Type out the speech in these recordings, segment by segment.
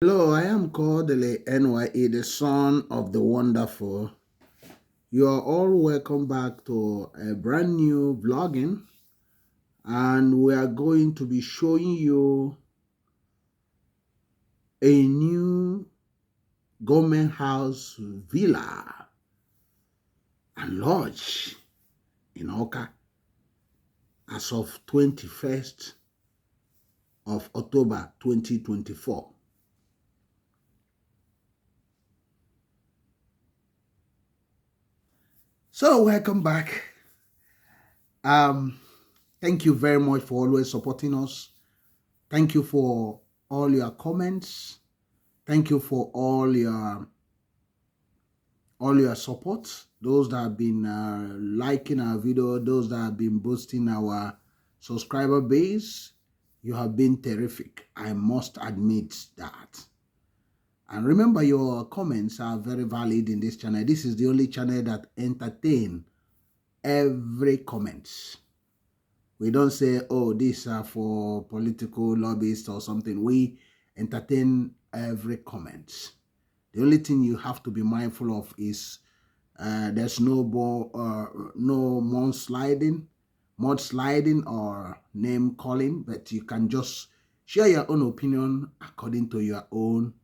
Hello, I am Kodili-nye, the son of the wonderful. You are all welcome back to a brand new vlogging, and we are going to be showing you a new government house villa and lodge in Awka as of 21st of October 2024. So welcome back. Thank you very much for always supporting us. Thank you for all your comments. Thank you for all your support. Those that have been liking our video, those that have been boosting our subscriber base, you have been terrific. I must admit that. And remember, your comments are very valid in this channel. This is the only channel that entertain every comment. We don't say, oh, these are for political lobbyists or something. We entertain every comment. The only thing you have to be mindful of is there's no mudsliding or name calling, but you can just share your own opinion according to your own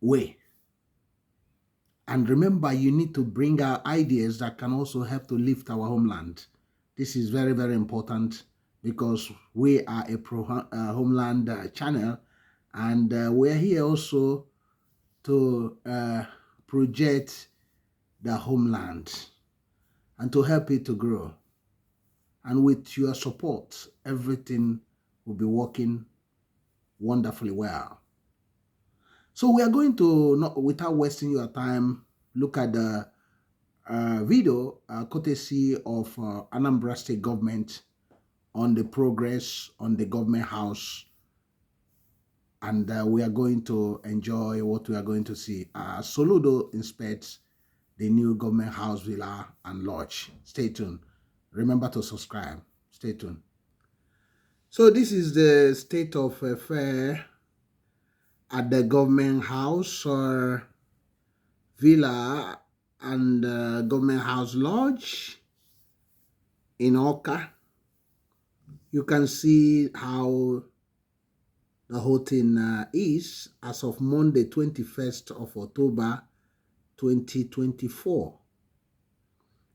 way. And remember, you need to bring out ideas that can also help to lift our homeland. This is very, very important because we are a pro-homeland channel, and we're here also to project the homeland and to help it to grow. And with your support, everything will be working wonderfully well. So we are going to, not without wasting your time, look at the video courtesy of Anambrastategovt on the progress on the government house, and we are going to enjoy what we are going to see. Soludo inspects the new government house villa and lodge. Stay tuned. Remember to subscribe. Stay tuned. So this is the state of affair at the government house or villa and government house lodge in Awka. You can see how the whole thing is as of Monday, 21st of October 2024.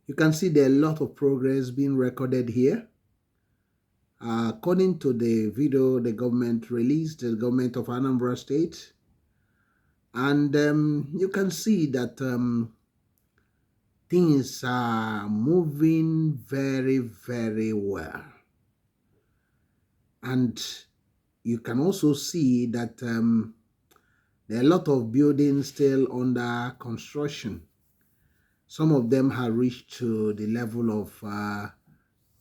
You can see there are a lot of progress being recorded here. According to the video the government released, the government of Anambra State, and you can see that things are moving very, very well. And you can also see that there are a lot of buildings still under construction. Some of them have reached to the level of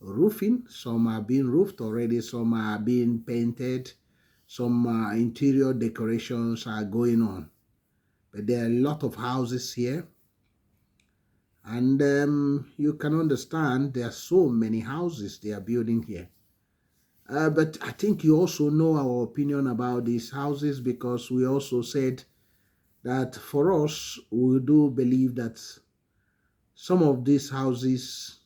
roofing. Some are being roofed already. Some are being painted. Some interior decorations are going on. But there are a lot of houses here. And you can understand there are so many houses they are building here. But I think you also know our opinion about these houses, because we also said that for us, we do believe that some of these houses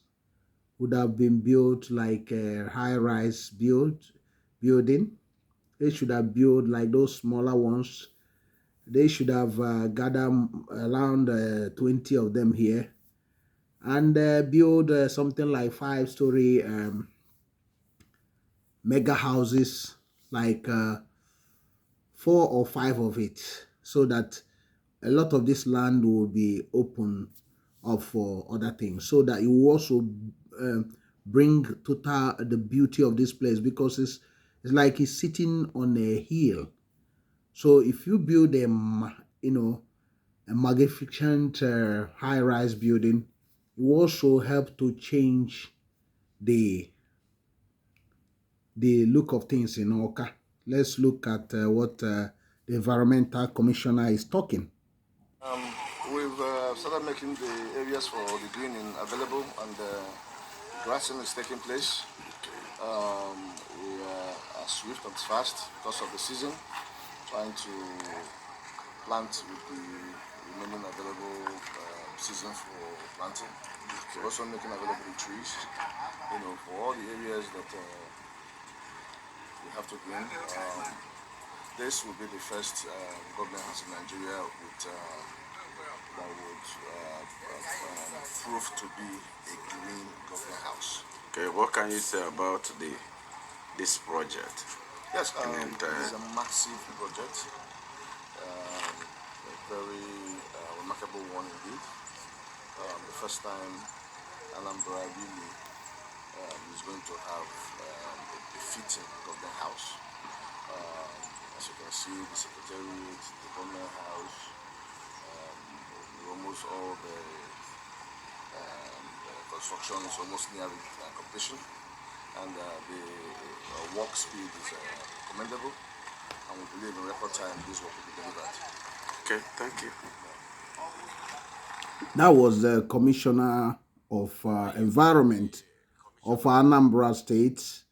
would have been built like a high-rise building. They should have built like those smaller ones. They should have gathered around 20 of them here and build something like 5-story mega houses, like 4 or 5 of it, so that a lot of this land will be open up for other things, so that you will also bring total the beauty of this place, because it's like it's sitting on a hill. So if you build a magnificent high-rise building, it will also help to change the look of things in Awka. Let's look at what the environmental commissioner is talking. We've started making the areas for the greening available, and grassing is taking place. We are swift and fast because of the season. trying to plant with the remaining available season for planting. So also making available the trees, for all the areas that we have to green. This will be the first government house in Nigeria that would prove to be a green government house. Okay, what can you say about this project? Yes, it is a massive project, a very remarkable one indeed. The first time Anambra really is going to have a befitting government house. As you can see, the secretariat, the government house, almost all the construction is almost near completion, and the work speed is commendable, and we believe in record time this work will be delivered. Okay, thank you. That was the Commissioner of Environment of Anambra State,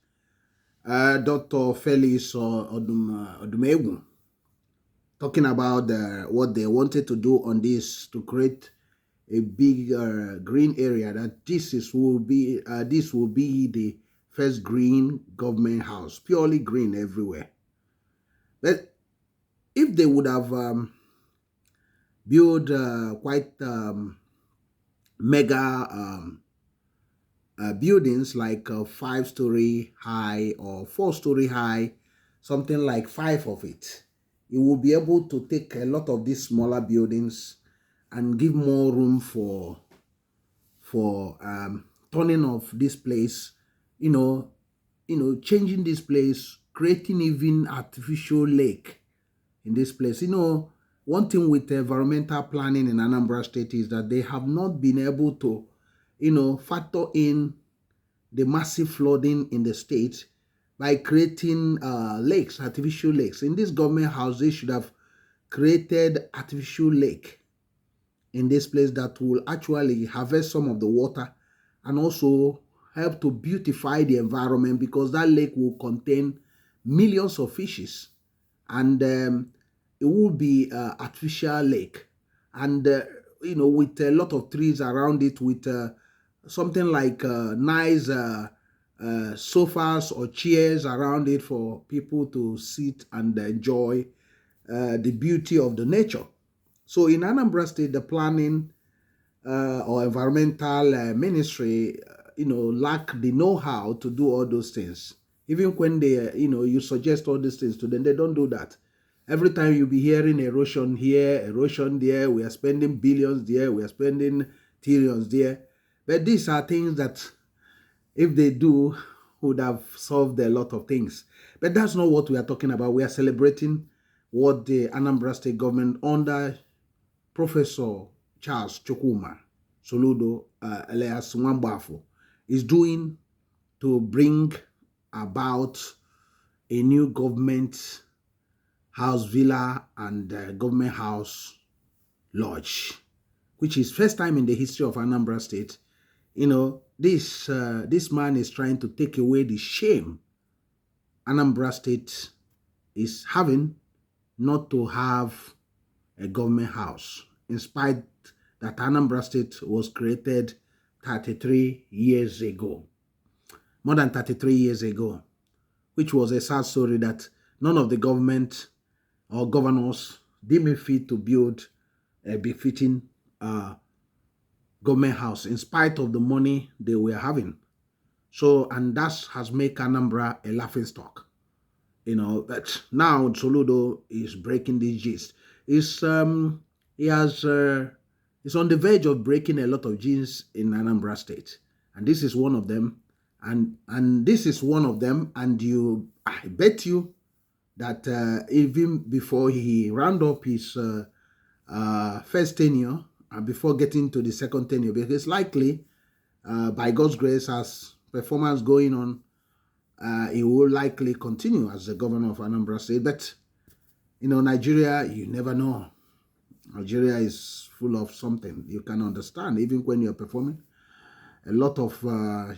Dr. Felix Odumegwu, talking about what they wanted to do on this to create a big green area. That this will be the first green government house, purely green everywhere. But if they would have built quite mega buildings like 5-story high or 4-story high, something like 5 of it, it will be able to take a lot of these smaller buildings and give more room for turning of this place, changing this place, creating even artificial lake in this place. One thing with environmental planning in Anambra State is that they have not been able to, factor in the massive flooding in the state by creating lakes, artificial lakes. In this government house, they should have created artificial lake in this place that will actually harvest some of the water and also help to beautify the environment, because that lake will contain millions of fishes, and it will be artificial lake, and with a lot of trees around it, with something like nice sofas or chairs around it for people to sit and enjoy the beauty of the nature. So in Anambra State, the planning or environmental ministry, lack the know-how to do all those things. Even when they, you suggest all these things to them, they don't do that. Every time you'll be hearing erosion here, erosion there, we are spending billions there, we are spending trillions there. But these are things that, if they do, would have solved a lot of things. But that's not what we are talking about. We are celebrating what the Anambra State government under Professor Charles Chukwuma Soludo, alias Nwambafo, is doing to bring about a new government house villa and government house lodge, which is first time in the history of Anambra State. This man is trying to take away the shame Anambra State is having not to have a government house, in spite that Anambra State was created 33 years ago, more than 33 years ago, which was a sad story that none of the government or governors deemed fit to build a befitting government house, in spite of the money they were having. So, and that has made Anambra a laughingstock. But now Soludo is breaking this gist. He's on the verge of breaking a lot of genes in Anambra State, and this is one of them. And this is one of them. And I bet you that even before he round up his first tenure, and before getting to the second tenure, because likely, by God's grace, as performance going on, he will likely continue as the governor of Anambra State. But, Nigeria, you never know. Nigeria is full of something you can understand, even when you're performing. A lot of, a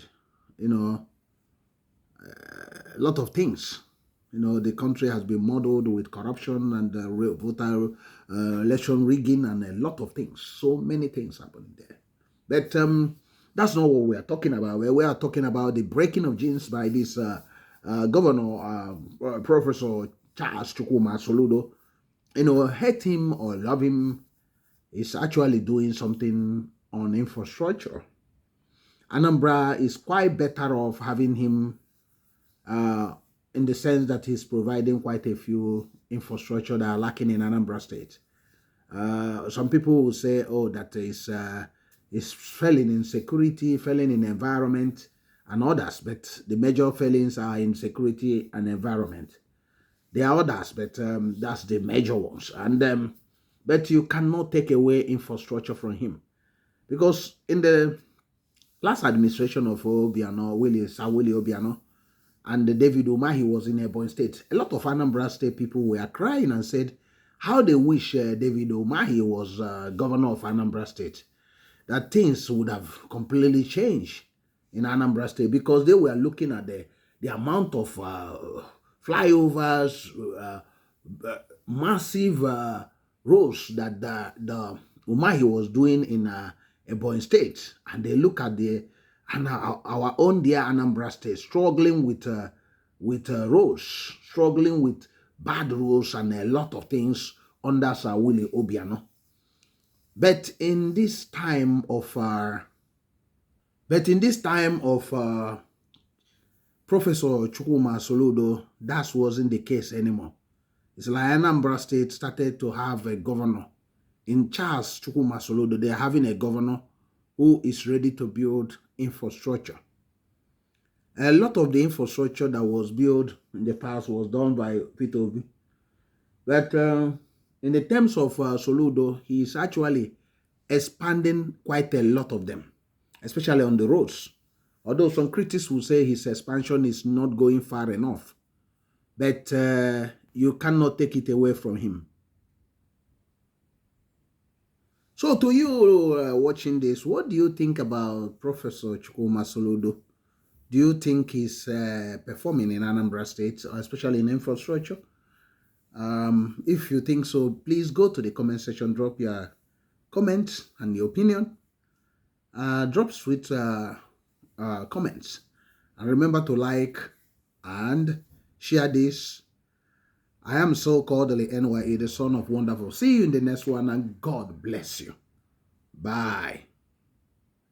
lot of things the country has been muddled with corruption and voter election rigging and a lot of things. So many things happening there. But that's not what we are talking about. We are talking about the breaking of genes by this governor, Professor Charles Chukwuma Soludo. Hate him or love him, is actually doing something on infrastructure. Anambra is quite better off having him in the sense that he's providing quite a few infrastructure that are lacking in Anambra State. Some people will say, oh, that is failing in security, failing in environment, and others, but the major failings are in security and environment. There are others, but that's the major ones. And but you cannot take away infrastructure from him, because in the last administration of Obiano, Willie Obiano, and David Umahi was in Ebonyi State, a lot of Anambra State people were crying and said how they wish David Umahi was governor of Anambra State, that things would have completely changed in Anambra State, because they were looking at the amount of flyovers, massive roads that the Umahi was doing in Ebonyi State, and they look at our own dear Anambra State struggling with roads, struggling with bad roads and a lot of things under Sir Willie Obiano. But in this time of Professor Chukwuma Soludo, that wasn't the case anymore. It's like Anambra State started to have a governor. In Charles Chukwuma Soludo, they're having a governor who is ready to build infrastructure. A lot of the infrastructure that was built in the past was done by Peter Obi. But in the terms of Soludo, he is actually expanding quite a lot of them, especially on the roads. Although some critics will say his expansion is not going far enough. But you cannot take it away from him. So to you watching this, what do you think about Professor Chukwuma Soludo? Do you think he's performing in Anambra State, especially in infrastructure? If you think so, please go to the comment section, drop your comments and your opinion. Drop sweet comments. And remember to like and share this. I am so Kodili-nye, the son of wonderful. See you in the next one, and God bless you. Bye.